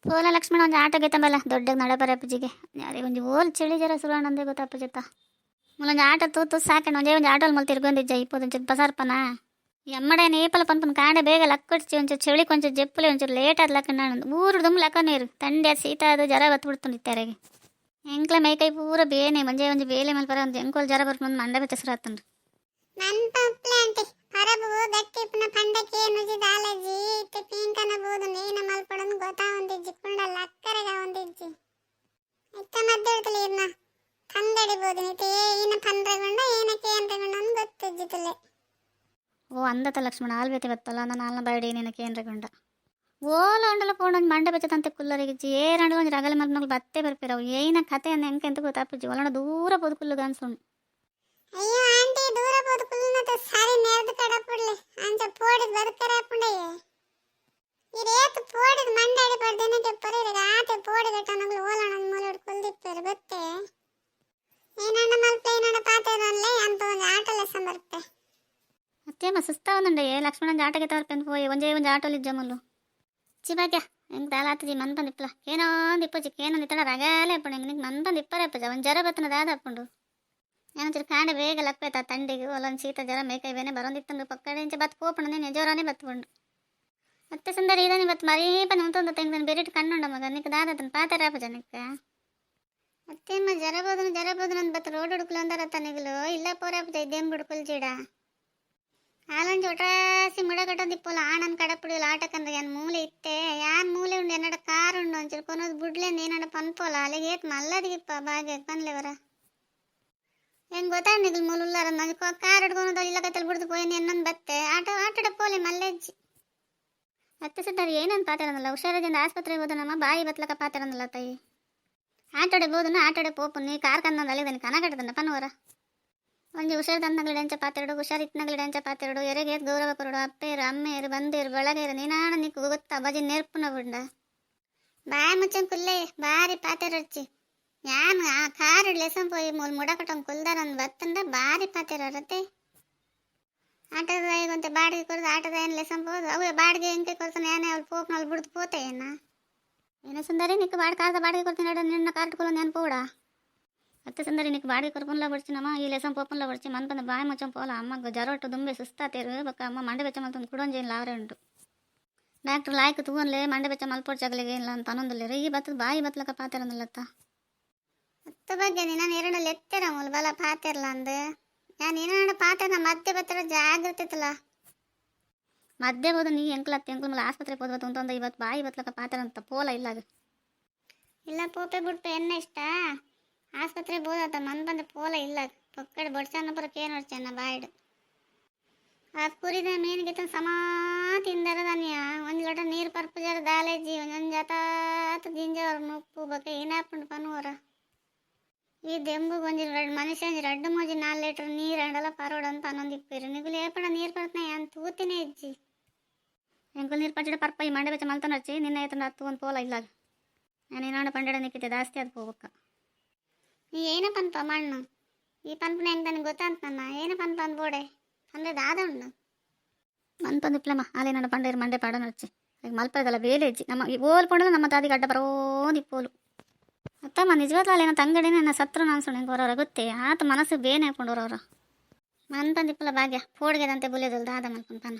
ಪೋಲ ಲಕ್ಷ್ಮಣ ಒಂದು ಆಟೋ ಗೆತ್ತಂಬಲ್ಲ ದೊಡ್ಡ ನಡಬರ ಅಪ್ಪಜಿಗೆ ಯಾರಿಗೆ ಒಂದು ಓಲ್ ಚಳಿ ಜರ ಸುರಾಣ ಅಂದೇ ಗೊತ್ತ ಅಪ್ಪಜತ್ತ ಮುಲ್ಲೊಂದು ಆಟೋ ತೂತು ಸಾಕಣ್ಣ ಒಂದೇ ಆಟೋಲ್ ಮಲ್ ತಿರ್ಗೊಂದಿಜ್ಜ ಇಪ್ಪೊಂದು ಬಸಾರ್ಪನ ಎಮ್ಮಡೆ ನೇಪಲ ಪಂಪನ ಕಾಂಡೆ ಬೇಗ ಲಕ್ಕೊಡ್ಚಿ ಒಂಚೂರು ಚಳಿ ಕೊಂಚ ಜೆಪ್ಪುಲೆ ಒಂಚೂರು ಲೇಟ್ ಆದ ಲಕ್ಕಣ್ಣ ಊರು ದುಮ್ ಲಕ್ಕ ನೀರು ತಂಡೆ ಶೀತ ಅದು ಜರ ಬತ್ಬಿಡ್ತು ನಿತ್ಯಾರಿಗೆ ಎಂಕ್ಲ ಮೈಕೈ ಪೂರ ಬೇನೆ ಮಂಜೆ ಒಂಜಿ ಬೇಲೆ ಮಲ್ಪರ ಒಂದು ಎಂಕೋಲ್ ಜರ ಬರ್ಕೊಂಡು ಮಂಡ ಬೆಚ್ಚಸರ ಆತಂಡ್ರು ನನ್ ಪಪ್ಲೆ ಅಂತೆ ಪರಬು ಗಟ್ಟಿಪ್ಪನ ಪಂಡಕ್ಕೆ ನುಜಿ ದಾಲಜಿ ಇತ್ತೆ ಪೀಂಕನ ಬೋದು ನೇನ ಮಲ್ಪಡನ್ ಗೊತ್ತಾ ಒಂದಿಜ್ಜಿ ಕುಂಡ ಲಕ್ಕರೆಗ ಒಂದಿಜ್ಜಿ ಇತ್ತ ಮದ್ದೆಡ್ತಲೆ ಇರ್ನ ತಂದಡಿ ಬೋದು ನಿತೆ ಏನ ಪಂದ್ರಗೊಂಡ ಏನ ಕೇಂದ್ರಗೊಂಡ ಅಂತ ಗೊತ್ತಿಜ್ಜಿತಲೆ ಓ ಅಂದತ ಲಕ್ಷ್ಮಣ ಆಲ್ಬೇತೆ ಬತ್ತಲ್ಲ ನಾನು ಆಲ್ನ ಬರಡಿ ನಿನ್ನ ಕೇಂದ್ರಗೊಂಡ ಓಲ ಉಂಡಲ ಪೋಂಡೊಂದು ಮಂಡ ಬೆಚ್ಚತಂತೆ ಕುಲ್ಲರಿಗಿಜ್ಜಿ ಏರಂಡು ಒಂಜಿ ರಗಲೆ ಮಲ್ಪನಗಳು ಬತ್ತೆ ಬರ್ಪಿರವು ಏನ ಕತೆ ಅಂದ ಎಂತ ಗೊತ್ತಾಪಜ್ಜಿ ಒಲಣ ದೂರ ಪೋದು ಕುಲ್ಲುಗ ಅನ್ಸೋಣು ಅಯ್ಯೋ ಆಂಟಿ ದೂರ ಬೋದು ಕುಲ್ಲುನತ ಸಾರಿ ನೆರ್ದು ಕಡಪುಡ್ಲೆ ಅಂಚ ಪೋಡಿದ್ ಬದುಕರೆ ಪುಂಡೆಯೇ ಇರೇತು ಪೋಡಿದ್ ಮಂಡಾಡಿ ಪಡ್ದೇನಕ್ಕೆ ಪೊರೆರೆ ಆತೆ ಪೋಡಿ ಗಟ್ಟನಗಳು ಓಲಣ ಮೂಲೆಡ್ ಕುಲ್ದಿಪ್ಪೇರು ಗೊತ್ತೇ ಏನಣ್ಣ ಮಲ್ಪೆ ಏನಣ್ಣ ಪಾತೆರನ್ಲೆ ಅಂತ ಒಂದು ಆಟಲೆ ಸಂಬರ್ಪೆ ಅತ್ತೇಮ್ಮ ಸುಸ್ತಾವನುಂಡೆ ಲಕ್ಷ್ಮಣಂಜಿ ಆಟಗೆ ತವರ್ಪೆಂದು ಪೋಯಿ ಒಂಜೇ ಆಟೋಲಿ ಜಮ್ಮಲು ಚಿಬಾಕ್ಯ ಹೆಂಗೆ ತಾಲಾತಜಿ ಮನ್ಪಂದು ಇಪ್ಪಲ ಏನೋ ಒಂದು ಇಪ್ಪಜಿ ಏನೊಂದು ಇತ್ತಡ ರಗಾಲೆ ಅಪ್ಪಂಡು ಹೆಂಗೆ ನಿಂಗೆ ಮನ್ಪಂದು ಇಪ್ಪರೆ ಅಪ್ಪಜ ಒಂದು ಜರ ಬತ್ತನ ದಾದ ಅಪ್ಪಂಡು ಏನಂತೀರಿ ಕಾಂಡೆ ಬೇಗ ಲಕ್ಬೇತ ತಂಡಿಗೆ ಒಲ್ಲೊಂದು ಶೀತ ಜರ ಮೇಕೈ ಬೇನೆ ಬರೋಂದಿತ್ತಂದು ಪಕ್ಕಡೆ ಇಂಚೆ ಬತ್ತು ಪೋಪಣ್ಣ ನೀನು ಜೋರಾನೇ ಬತ್ಕೊಂಡು ಮತ್ತೆ ಸುಂದರ ಇದನ್ನು ಬತ್ತು ಮರೀಪನ ಉಂತೊಂದು ತೆಂಗ್ದನು ಬೇರಿಟ್ಟು ಕಣ್ಣುಂಡ ಮಗ ನಿಕ್ಕೆ ದಾದತನ ಪಾತಾರೆ ಅಪ್ಪ ಜನಕ್ಕೆ ಅತ್ತೇಮ್ಮ ಜರಬೋದನು ಅಂದ್ ಬತ್ತು ರೋಡ್ ಹುಡುಕ್ಲು ಅಂದಾರತ್ತ ನಿಗಲು ಇಲ್ಲ ಪೋರೆ ಅಪ್ಪಜ ಇದ್ದೇನು ಬಿಡ್ಕೊಲ್ ಜೀಡ ಹಾಲಂಜಿ ಒಟಾಸಿ ಮುಡಗಟ್ಟೊಂದಿಪ್ಪಲ್ಲ ಆಣನ್ ಕಡಪುಡಿಯಲ್ಲ ಆಟಕ್ಕಂದ್ರೆ ಏನು ಮೂಲೆ ಇತ್ತೆ ಯಾನ್ ಮೂಲೆ ಉಂಡು ಎನ್ನಡ ಕಾರು ಉಂಡು ಒಂಚೂರು ಕೊನೋದು ಬುಡ್ಲೆಂದು ಏನಡ ಪನ್ಪೋಲ ಅಲ್ಲಿಗೆ ಏತ್ ಮಲ್ಲದಿಗಿಪ್ಪ ಭಾಗ್ಯ ಪನ್ಲೆವರ ಹೆಂಗೆ ಗೊತ್ತಾಗ ನಿಗಲ್ ಮೂಲುಲ್ಲಾರ ನಂಗೆ ಕಾರ್ ಹಿಡ್ಕೊಳೋದು ಇಲ್ಲ ಕತ್ತಲ್ಲಿ ಬಿಡ್ದು ಪೋಯ್ ಇನ್ನೊಂದು ಬತ್ತೆ ಆಟೋಡ ಪೋಲೆ ಮಲ್ಲೆಜ್ಜಿ ಅತ್ತೆ ಸಿದ್ಧಾರ ಏನಂತ ಪಾತಿರನಲ್ಲ ಹುಷಾರದಿಂದ ಆಸ್ಪತ್ರೆಗೆ ಹೋದ ನಮ್ಮ ಬಾಯಿ ಬತ್ಲಕ ಪಾತಿರನಲ್ಲ ತಾಯಿ ಆಟೋಡೆ ಬೋದನು ಆಟೋಡೆ ಪೋಪು ನೀ ಕಾರ್ ಕಂದಂದು ಅಲ್ಲಿದ್ದಾನೆ ಕನಗಟ್ಟದನ್ನ ಪನ್ವರ ಒಂಜಿ ಹುಷಾರು ತಂದಗಳಿಡೆಂಚ ಪಾತೆರಡು ಹುಷಾರು ಇತ್ತನಗಳಿಡೆಂಚ ಪಾತೆರಡು ಎರೆಗೇತ್ ಗೌರವ ಕೊರಡು ಅಪ್ಪೇರು ಅಮ್ಮೇರು ಬಂದೇರು ಬೆಳಗೇರು ನೀನಾಣ ನಿಕ್ಕು ಗೊತ್ತಾ ಬಜಿ ನೆರ್ಪುನ ಬುಂಡ ಬಾಯಿ ಮುಚ್ಚಂಗೆ ಕುಲ್ಲೆ ಬಾರಿ ಪಾತೆರಡ್ಚಿ ಯಾನು ಆ ಕಾರ್ ಲೆಸನ್ ಪೋಯಿ ಮೂಲ ಮುಡಕಟ್ಟಂಗೆ ಕುಲ್ದಾರಂದು ಬತ್ತಂದ ಬಾರಿ ಪಾತೆರತ್ತೆ ಆಟೋದಾಯಿಗಂತೆ ಬಾಡಿಗೆ ಕೊರದು ಆಟೋದ ಏನು ಲೆಸನ್ ಪೋದು ಅವೇ ಬಾಡಿಗೆ ಹೆಂಗೆ ಕೊಡ್ತಾನೆ ಏನೇ ಅವ್ಳು ಪೋಪ್ನಲ್ಲಿ ಬಿಡ್ದು ಪೋತೆ ಏನ ಸುಂದರಿ ನಿಕ್ಕು ಕಾರದ ಬಾಡಿಗೆ ಕೊಡ್ತೀನಿ ನೋಡ ನಿನ್ನ ಕಾರ್ಟ್ಕೊಳ್ಳೋ ನಾನು ಪೋಡ ಅತ್ತೆ ಸುಂದರಿ ನಿಕ್ಕು ಬಾಡಿಗೆ ಕೊರ್ಪುನ್ಲ ಬಡ್ಚಿನಮ್ಮ ಈ ಲೆಸನ್ ಪೋಪನ್ಲ ಬಡ್ಚಿ ಮನ್ ಬಂದ ಬಾಯಿ ಮುಚ್ಚಂ ಪೋಲ ಅಮ್ಮಗ ಜರೊಟ್ಟು ದುಂಬೆ ಸುಸ್ತಾತೇರು ಬಕ್ಕ ಅಮ್ಮ ಮಂಡೆ ಬೆಚ್ಚ ಮಲ್ತಂದು ಕುಡೊಂಜೇನು ಲಾವ್ರೆ ಉಂಟು ಡಾಕ್ಟ್ರ್ ಲಾಯ್ಕು ತೂವನ್ಲೆ ಮಂಡೆ ಬೆಚ್ಚ ಮಲ್ಪೋಡ್ ಜಗಲಿಗೆ ಇಲ್ಲ ಅಂತ ಅನ್ನೊಂದಿಲ್ಲ ಈ ಬತ್ತದ ಬಾಯಿ ಬತ್ಲಕ ಪಾತೆರನಲ್ಲತ್ತ ಅತ್ತ ಬಗ್ಗೆ ನಾನು ಎರಡಲ್ಲಿ ಎತ್ತೆರ ಮೂಲ ಬಲ ಪಾತೆರ್ಲ ಅಂದು ನಾನು ಏನಾಡ ಪಾತೆರ ಮಧ್ಯೆ ಬತ್ತರ ಜಾಗ್ರತೆ ಇತ್ತಲ್ಲ ಮಧ್ಯೆ ಹೋದ ನೀ ಎಂಕ್ಲತ್ತೆ ಎಂಕ್ಲ ಆಸ್ಪತ್ರೆಗೆ ಹೋದ್ವತ್ತು ಅಂತಂದು ಇವತ್ತು ಬಾಯಿ ಬತ್ಲಕ ಪಾತೆರ ಅಂತ ಪೋಲ ಇಲ್ಲ ಅದು ಇಲ್ಲ ಪೋಪೆ ಬಿಟ್ಟು ಎಣ್ಣೆ ಇಷ್ಟ ಆಸ್ಪತ್ರೆಗೆ ಬೋದತ್ತ ಮನ್ ಬಂದ ಪೋಲ ಇಲ್ಲ ಪಕ್ಕಡೆ ಬಡ್ಸನ್ನ ಬರೋಕೆ ಏನು ಹೊಡ್ಸನ್ನ ಬಾಯ್ಡು ಅದು ಕುರಿದ ಮೀನಿಗೆ ಸಮ ತಿಂದರದನ್ಯ ಒಂದು ಲೋಟ ನೀರು ಪರ್ಪು ಜರ ದಾಲೇಜಿ ಒಂದೊಂದು ಜತಾತ ದಿಂಜವ್ರ ಮುಪ್ಪು ಬಕ್ಕೆ ಏನಾಪುಂಡು ಪನ್ವರ ಈ ದೆಂಬು ಒಂಜಿ ಮನುಷ್ಯ ರಡ್ಡು ಮೂಜಿ 4 ಲೀಟರ್ ನೀರು ಅಂಡಲ್ಲ ಪರೋಡು ಅಂತ ಅನ್ನೊಂದು ಇಪ್ಪಿರು ನಿಗುಲು ಏಪಡ ನೀರು ಪರ್ತನೆ ಏನು ತೂತಿನೇ ಇಜ್ಜಿ ಎಂಕುಲು ನೀರು ಪಚ್ಚಿಡ ಪರ್ಪ ಈ ಮಂಡೆ ಬೆಚ್ಚ ಮಲ್ತನ ಹಚ್ಚಿ ನಿನ್ನ ಎತ್ತಂಡ ಹತ್ತು ಒಂದು ಪೋಲ ಇಲ್ಲ ನಾನು ಏನಾಡ ಪಂಡಡ ನಿಕ್ಕಿದ್ದೆ ಜಾಸ್ತಿ ಅದು ಹೋಗಕ್ಕ ನೀ ಏನ ಪನ್ಪ ಮಣ್ಣು ಈ ಪನ್ಪನ ಹೆಂಗೆ ನನಗೆ ಗೊತ್ತಂತ ನನ್ನ ಏನ ಪನ್ಪ ಅಂದ್ ಬೋಡೆ ಪಂದೆ ದಾದ ಉಂಡು ಮನ್ಪಂದು ಇಪ್ಲಮ್ಮ ಆಲೇನಾಡ ಪಂಡೇರು ಮಂಡೆ ಪಾಡನ ಹಚ್ಚಿ ಈಗ ಮಲ್ಪದಲ್ಲ ಬೇಲೆ ಇಜ್ಜಿ ನಮ್ಮ ಈ ಓಲ್ ಪೊಂಡಲ್ಲ ನಮ್ಮ ತಾದಿಗೆ ಅಡ್ಡ ಬರೋದು ಇಪ್ಪೋಲು ಅತ್ತಮ್ಮ ನಿಜವಾಗ್ಲೂ ನನ್ನ ತಂಗಡಿ ನನ್ನ ಸತ್ರು ನಾನು ಸುಣ್ಣಿಗೆ ಬರೋರ ಗೊತ್ತೇ ಆತ ಮನಸ್ಸು ಬೇನೆ ಹಾಕೊಂಡವ್ರವ್ರ ಮನ್ಪಂದು ಇಪ್ಪಲ ಭಾಗ್ಯ ಪೋಡ್ಗೆದಂತೆ ಬುಲೆದಲ್ದು ದಾದ ಮಲ್ಪನ್ ಪನ್ನ